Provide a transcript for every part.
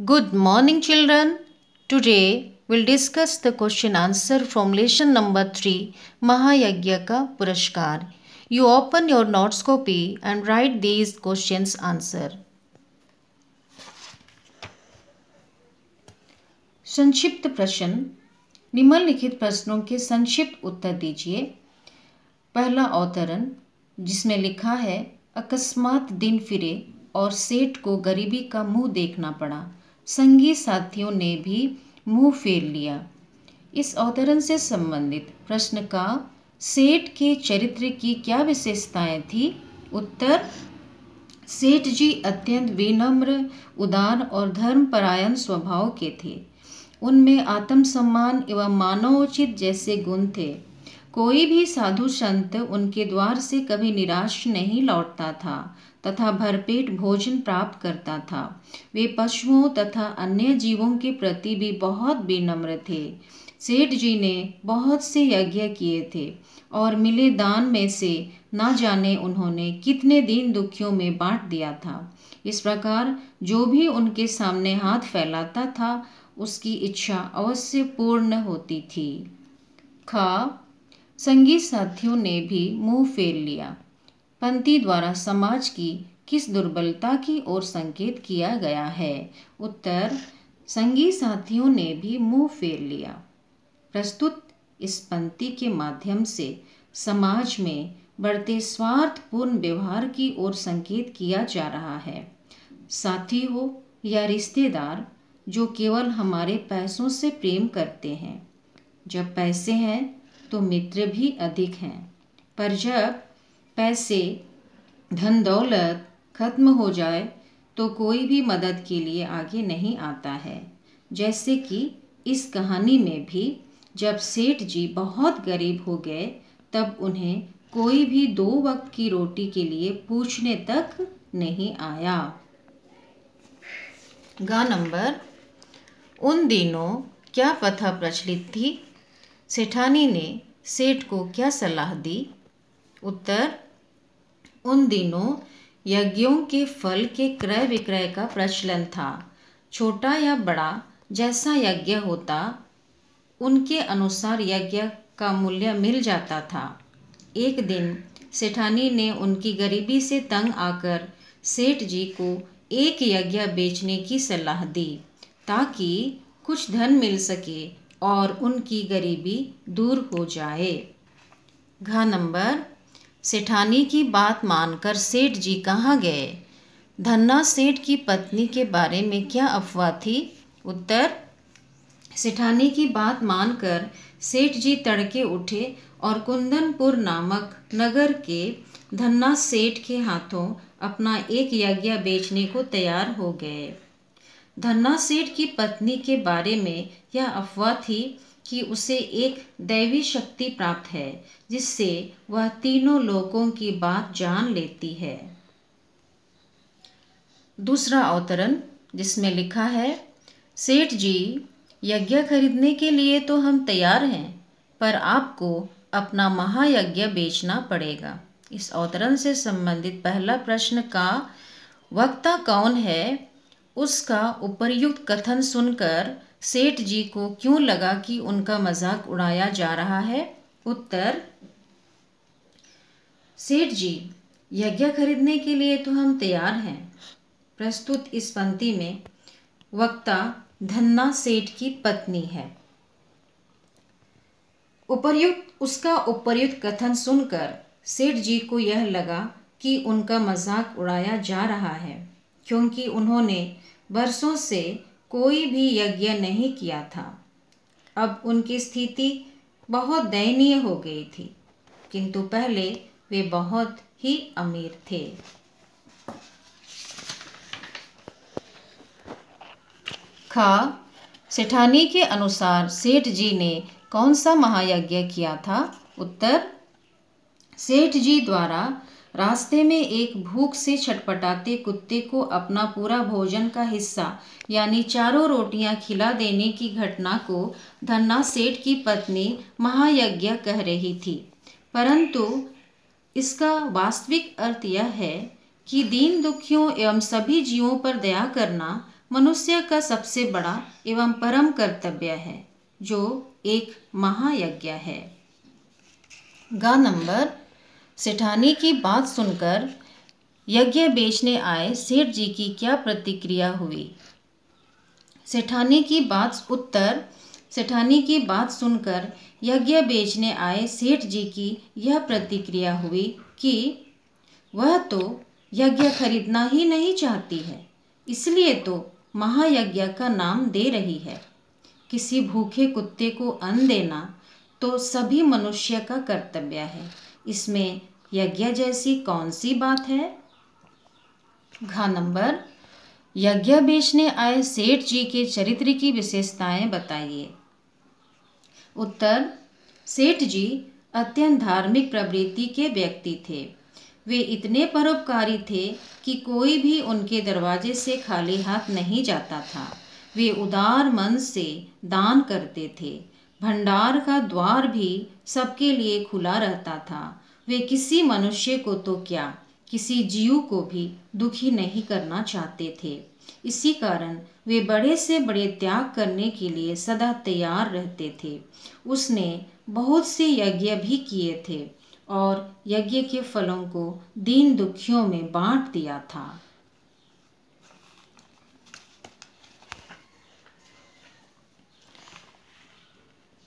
Good morning, children. Today we'll discuss the question answer from lesson number 3 Mahayagya ka Purashkar. You open your notes copy and write these questions answer. संक्षिप्त प्रश्न, निम्नलिखित प्रश्नों के संक्षिप्त उत्तर दीजिए। पहला अवतरण जिसमें लिखा है अकस्मात दिन फिरे और सेठ को गरीबी का मुंह देखना पड़ा, संगी साथियों ने भी मुंह फेर लिया। इस अवतरण से संबंधित प्रश्न का सेठ के चरित्र की क्या विशेषताएं थी? उत्तर, सेठ जी अत्यंत विनम्र, उदार और धर्मपरायण स्वभाव के थे। उनमें आत्मसम्मान एवं मानवोचित जैसे गुण थे। कोई भी साधु संत उनके द्वार से कभी निराश नहीं लौटता था तथा भरपेट भोजन प्राप्त करता था। वे पशुओं तथा अन्य जीवों के प्रति भी बहुत विनम्र थे। सेठ जी ने बहुत से यज्ञ किए थे और मिले दान में से ना जाने उन्होंने कितने दीन दुखियों में बांट दिया था। इस प्रकार जो भी उनके सामने हाथ फैलाता था उसकी इच्छा अवश्य पूर्ण होती थी। खा, संगी साथियों ने भी मुंह फेर लिया। पंक्ति द्वारा समाज की किस दुर्बलता की ओर संकेत किया गया है? उत्तर, संगी साथियों ने भी मुंह फेर लिया। प्रस्तुत इस पंक्ति के माध्यम से समाज में बढ़ते स्वार्थपूर्ण व्यवहार की ओर संकेत किया जा रहा है। साथी हो या रिश्तेदार जो केवल हमारे पैसों से प्रेम करते हैं। जब पैसे हैं तो मित्र भी अधिक हैं, पर जब पैसे, धन दौलत खत्म हो जाए तो कोई भी मदद के लिए आगे नहीं आता है। जैसे कि इस कहानी में भी जब सेठ जी बहुत गरीब हो गए तब उन्हें कोई भी 2 वक्त की रोटी के लिए पूछने तक नहीं आया। गा नंबर, उन दिनों क्या प्रथा प्रचलित थी? सेठानी ने सेठ को क्या सलाह दी? उत्तर, उन दिनों यज्ञों के फल के क्रय विक्रय का प्रचलन था। छोटा या बड़ा जैसा यज्ञ होता उनके अनुसार यज्ञ का मूल्य मिल जाता था। एक दिन सेठानी ने उनकी गरीबी से तंग आकर सेठ जी को एक यज्ञ बेचने की सलाह दी ताकि कुछ धन मिल सके और उनकी गरीबी दूर हो जाए। घ नंबर, सेठानी की बात मानकर सेठ जी कहाँ गए? धन्ना सेठ की पत्नी के बारे में क्या अफवाह थी? उत्तर, सेठानी की बात मानकर सेठ जी तड़के उठे और कुंदनपुर नामक नगर के धन्ना सेठ के हाथों अपना एक यज्ञ बेचने को तैयार हो गए। धन्ना सेठ की पत्नी के बारे में यह अफवाह थी कि उसे एक दैवी शक्ति प्राप्त है जिससे वह तीनों लोकों की बात जान लेती है। दूसरा अवतरण जिसमें लिखा है सेठ जी, यज्ञ खरीदने के लिए तो हम तैयार हैं, पर आपको अपना महायज्ञ बेचना पड़ेगा। इस अवतरण से संबंधित पहला प्रश्न का वक्ता कौन है? उसका उपर्युक्त कथन सुनकर सेठ जी को क्यों लगा कि उनका मजाक उड़ाया जा रहा है? उत्तर, सेठ जी, यज्ञ खरीदने के लिए तो हम तैयार हैं। प्रस्तुत इस पंक्ति में वक्ता धन्ना सेठ की पत्नी है। उसका उपर्युक्त कथन सुनकर सेठ जी को यह लगा कि उनका मजाक उड़ाया जा रहा है, क्योंकि उन्होंने वर्षों से कोई भी यज्ञ नहीं किया था। अब उनकी स्थिति बहुत दयनीय हो गई थी, किंतु पहले वे बहुत ही अमीर थे। खा, सेठानी के अनुसार सेठ जी ने कौन सा महायज्ञ किया था? उत्तर, सेठ जी द्वारा रास्ते में एक भूख से छटपटाते कुत्ते को अपना पूरा भोजन का हिस्सा यानी 4 रोटियां खिला देने की घटना को धन्ना सेठ की पत्नी महायज्ञ कह रही थी, परंतु इसका वास्तविक अर्थ यह है कि दीन दुखियों एवं सभी जीवों पर दया करना मनुष्य का सबसे बड़ा एवं परम कर्तव्य है, जो एक महायज्ञ है। गा नंबर, सेठानी की बात सुनकर यज्ञ बेचने आए सेठ जी की क्या प्रतिक्रिया हुई? सेठानी की बात सुनकर यज्ञ बेचने आए सेठ जी की यह प्रतिक्रिया हुई कि वह तो यज्ञ खरीदना ही नहीं चाहती है, इसलिए तो महायज्ञ का नाम दे रही है। किसी भूखे कुत्ते को अन्न देना तो सभी मनुष्य का कर्तव्य है, इसमें यज्ञ जैसी कौन सी बात है? घ नंबर, यज्ञ बेचने आए सेठ जी के चरित्र की विशेषताएं बताइए। उत्तर, सेठ जी अत्यंत धार्मिक प्रवृत्ति के व्यक्ति थे। वे इतने परोपकारी थे कि कोई भी उनके दरवाजे से खाली हाथ नहीं जाता था। वे उदार मन से दान करते थे। भंडार का द्वार भी सबके लिए खुला रहता था। वे किसी मनुष्य को तो क्या, किसी जीव को भी दुखी नहीं करना चाहते थे। इसी कारण वे बड़े से बड़े त्याग करने के लिए सदा तैयार रहते थे। उसने बहुत से यज्ञ भी किए थे और यज्ञ के फलों को दीन दुखियों में बांट दिया था।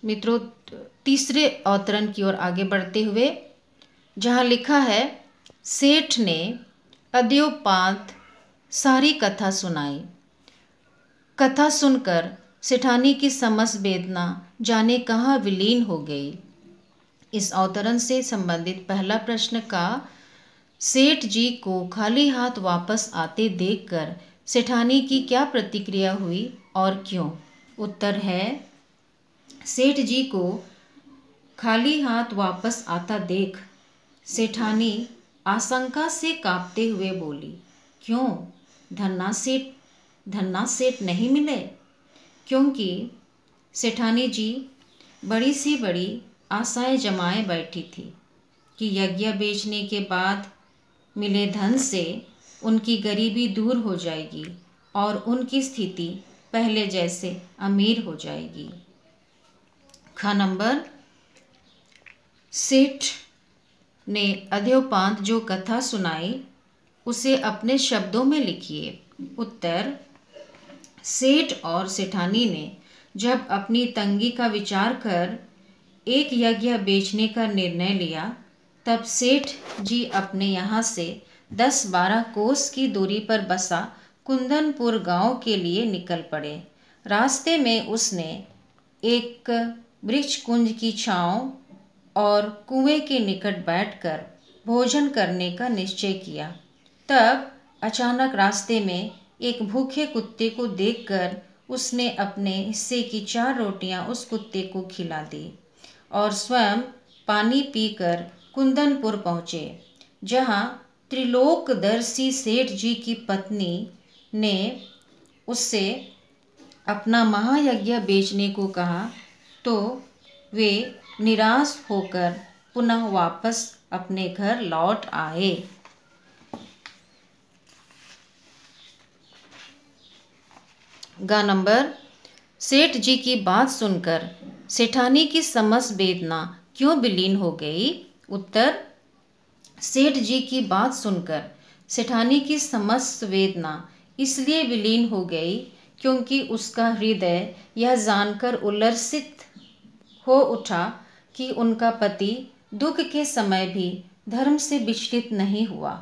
मित्रों, तीसरे अवतरण की ओर आगे बढ़ते हुए जहाँ लिखा है, सेठ ने अद्योपांत सारी कथा सुनाई। कथा सुनकर सेठानी की समस्त वेदना जाने कहाँ विलीन हो गई। इस अवतरण से संबंधित पहला प्रश्न का सेठ जी को खाली हाथ वापस आते देखकर सेठानी की क्या प्रतिक्रिया हुई और क्यों? उत्तर है, सेठ जी को खाली हाथ वापस आता देख सेठानी आशंका से कांपते हुए बोली, क्यों, धन्ना सेठ नहीं मिले? क्योंकि सेठानी जी बड़ी सी बड़ी आशाएं जमाए बैठी थी कि यज्ञ बेचने के बाद मिले धन से उनकी गरीबी दूर हो जाएगी और उनकी स्थिति पहले जैसे अमीर हो जाएगी। ख नंबर, सेठ ने अद्योपांत जो कथा सुनाई उसे अपने शब्दों में लिखिए। उत्तर, सेठ और सेठानी ने जब अपनी तंगी का विचार कर एक यज्ञ बेचने का निर्णय लिया, तब सेठ जी अपने यहाँ से 10-12 कोस की दूरी पर बसा कुंदनपुर गांव के लिए निकल पड़े। रास्ते में उसने एक वृक्ष कुंज की छांव और कुएं के निकट बैठकर भोजन करने का निश्चय किया। तब अचानक रास्ते में एक भूखे कुत्ते को देखकर उसने अपने हिस्से की 4 रोटियां उस कुत्ते को खिला दी और स्वयं पानी पीकर कुंदनपुर पहुँचे, जहाँ त्रिलोकदर्शी सेठ जी की पत्नी ने उससे अपना महायज्ञ बेचने को कहा, तो वे निराश होकर पुनः वापस अपने घर लौट आए। गा नंबर, सेठ जी की बात सुनकर सेठानी की समस्त वेदना क्यों विलीन हो गई? उत्तर, सेठ जी की बात सुनकर सेठानी की समस्त वेदना इसलिए विलीन हो गई क्योंकि उसका हृदय यह जानकर उल्लसित हो उठा कि उनका पति दुख के समय भी धर्म से विचलित नहीं हुआ।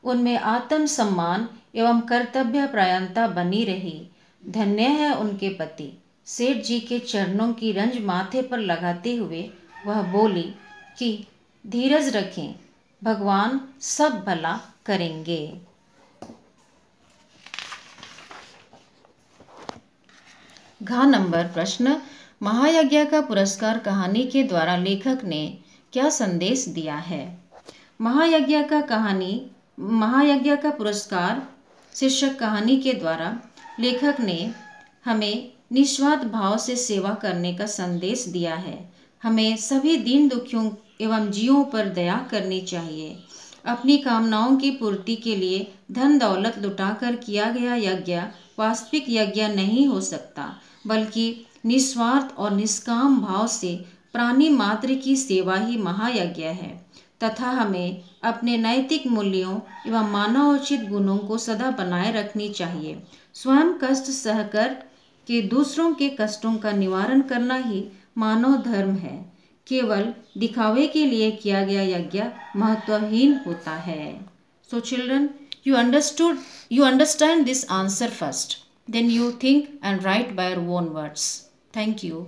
उनमें आत्मसम्मान एवं कर्तव्य परायणता बनी रही। धन्य है उनके पति। सेठ जी के चरणों की रंज माथे पर लगाते हुए वह बोली कि धीरज रखें, भगवान सब भला करेंगे। घ नंबर प्रश्न, महायज्ञ का पुरस्कार कहानी के द्वारा लेखक ने क्या संदेश दिया है? महायज्ञ का पुरस्कार शीर्षक कहानी के द्वारा लेखक ने हमें निस्वार्थ भाव से सेवा करने का संदेश दिया है। हमें सभी दीन दुखियों एवं जीवों पर दया करनी चाहिए। अपनी कामनाओं की पूर्ति के लिए धन दौलत लुटाकर किया गया यज्ञ वास्तविक यज्ञ नहीं हो सकता, बल्कि निस्वार्थ और निष्काम भाव से प्राणी मात्र की सेवा ही महायज्ञ है तथा हमें अपने नैतिक मूल्यों एवं मानवोचित गुणों को सदा बनाए रखनी चाहिए। स्वयं कष्ट सहकर के दूसरों के कष्टों का निवारण करना ही मानव धर्म है। केवल दिखावे के लिए किया गया यज्ञ महत्वहीन होता है। So children, you understand this answer first. Then you think and write by your own words. Thank you.